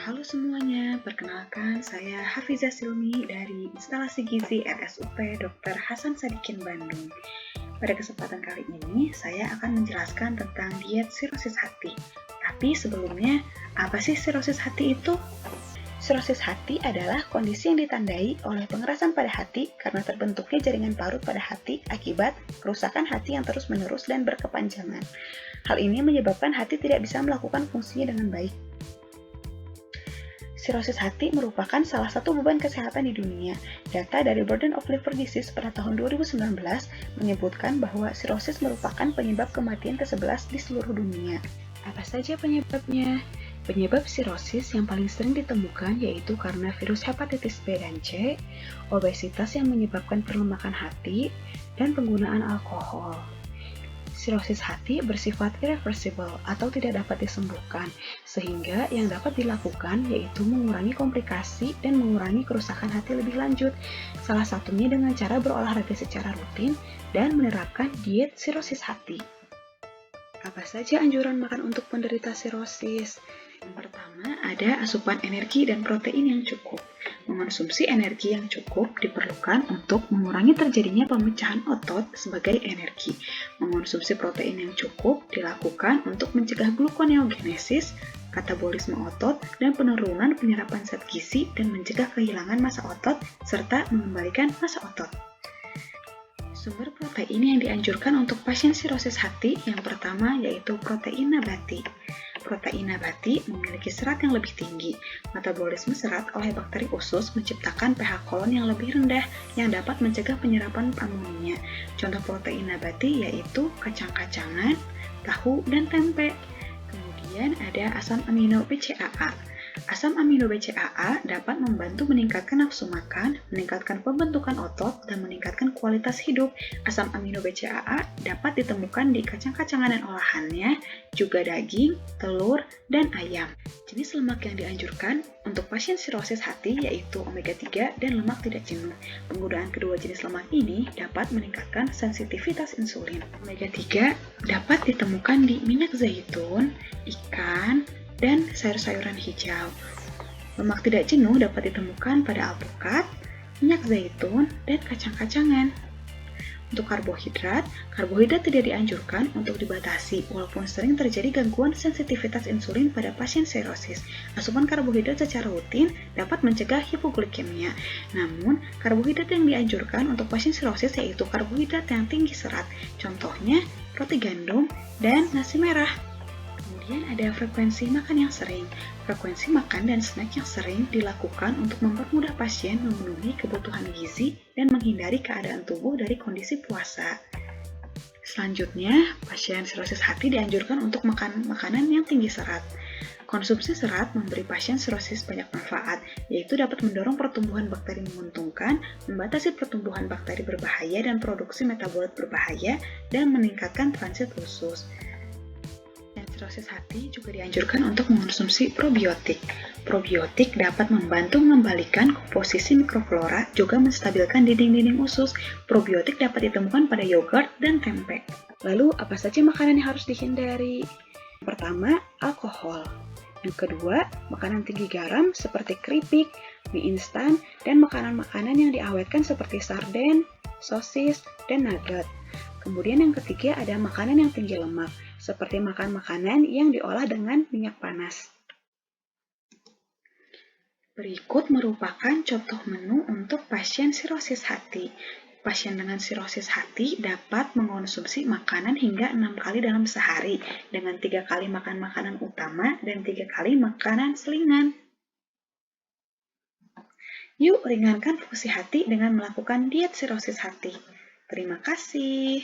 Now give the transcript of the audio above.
Halo semuanya, perkenalkan saya Hafizah Silmi dari Instalasi Gizi RSUP Dr. Hasan Sadikin Bandung. Pada kesempatan kali ini, saya akan menjelaskan tentang diet sirosis hati. Tapi sebelumnya, apa sih sirosis hati itu? Sirosis hati adalah kondisi yang ditandai oleh pengerasan pada hati karena terbentuknya jaringan parut pada hati akibat kerusakan hati yang terus-menerus dan berkepanjangan. Hal ini menyebabkan hati tidak bisa melakukan fungsinya dengan baik. Sirosis hati merupakan salah satu beban kesehatan di dunia. Data dari Burden of Liver Disease pada tahun 2019 menyebutkan bahwa sirosis merupakan penyebab kematian ke-11 di seluruh dunia. Apa saja penyebabnya? Penyebab sirosis yang paling sering ditemukan yaitu karena virus hepatitis B dan C, obesitas yang menyebabkan perlemakan hati, dan penggunaan alkohol. Sirosis hati bersifat irreversible atau tidak dapat disembuhkan, sehingga yang dapat dilakukan yaitu mengurangi komplikasi dan mengurangi kerusakan hati lebih lanjut, salah satunya dengan cara berolahraga secara rutin dan menerapkan diet sirosis hati. Apa saja anjuran makan untuk penderita sirosis? Yang pertama, ada asupan energi dan protein yang cukup. Mengonsumsi energi yang cukup diperlukan untuk mengurangi terjadinya pemecahan otot sebagai energi. Mengonsumsi protein yang cukup dilakukan untuk mencegah gluconeogenesis, katabolisme otot, dan penurunan penyerapan zat gizi dan mencegah kehilangan massa otot serta mengembalikan massa otot. Sumber protein yang dianjurkan untuk pasien sirosis hati yang pertama yaitu protein nabati. Protein nabati memiliki serat yang lebih tinggi. Metabolisme serat oleh bakteri usus menciptakan pH kolon yang lebih rendah yang dapat mencegah penyerapan amonia. Contoh protein nabati yaitu kacang-kacangan, tahu, dan tempe. Kemudian ada asam amino BCAA. Asam amino BCAA dapat membantu meningkatkan nafsu makan, meningkatkan pembentukan otot, dan meningkatkan kualitas hidup. Asam amino BCAA dapat ditemukan di kacang-kacangan dan olahannya, juga daging, telur, dan ayam. Jenis lemak yang dianjurkan untuk pasien sirosis hati yaitu omega 3 dan lemak tidak jenuh. Penggunaan kedua jenis lemak ini dapat meningkatkan sensitivitas insulin. Omega 3 dapat ditemukan di minyak zaitun, ikan, dan sayur-sayuran hijau. Lemak tidak jenuh dapat ditemukan pada alpukat, minyak zaitun, dan kacang-kacangan. Untuk karbohidrat tidak dianjurkan untuk dibatasi walaupun sering terjadi gangguan sensitivitas insulin pada pasien sirosis. Asupan karbohidrat secara rutin dapat mencegah hipoglikemia. Namun, karbohidrat yang dianjurkan untuk pasien sirosis yaitu karbohidrat yang tinggi serat. Contohnya, roti gandum dan nasi merah. Kemudian ada frekuensi makan yang sering. Frekuensi makan dan snack yang sering dilakukan untuk mempermudah pasien memenuhi kebutuhan gizi dan menghindari keadaan tubuh dari kondisi puasa. Selanjutnya, pasien sirosis hati dianjurkan untuk makan makanan yang tinggi serat. Konsumsi serat memberi pasien sirosis banyak manfaat, yaitu dapat mendorong pertumbuhan bakteri menguntungkan, membatasi pertumbuhan bakteri berbahaya dan produksi metabolit berbahaya, dan meningkatkan transit usus. Sirosis hati juga dianjurkan untuk mengonsumsi probiotik. Probiotik dapat membantu mengembalikan komposisi mikroflora, juga menstabilkan dinding-dinding usus. Probiotik dapat ditemukan pada yogurt dan tempe. Lalu, apa saja makanan yang harus dihindari? Yang pertama, alkohol. Yang kedua, makanan tinggi garam seperti keripik, mie instan, dan makanan-makanan yang diawetkan seperti sarden, sosis, dan nugget. Kemudian yang ketiga ada makanan yang tinggi lemak, seperti makan makanan yang diolah dengan minyak panas. Berikut merupakan contoh menu untuk pasien sirosis hati. Pasien dengan sirosis hati dapat mengonsumsi makanan hingga 6 kali dalam sehari, dengan 3 kali makan makanan utama dan 3 kali makanan selingan. Yuk ringankan fungsi hati dengan melakukan diet sirosis hati. Terima kasih.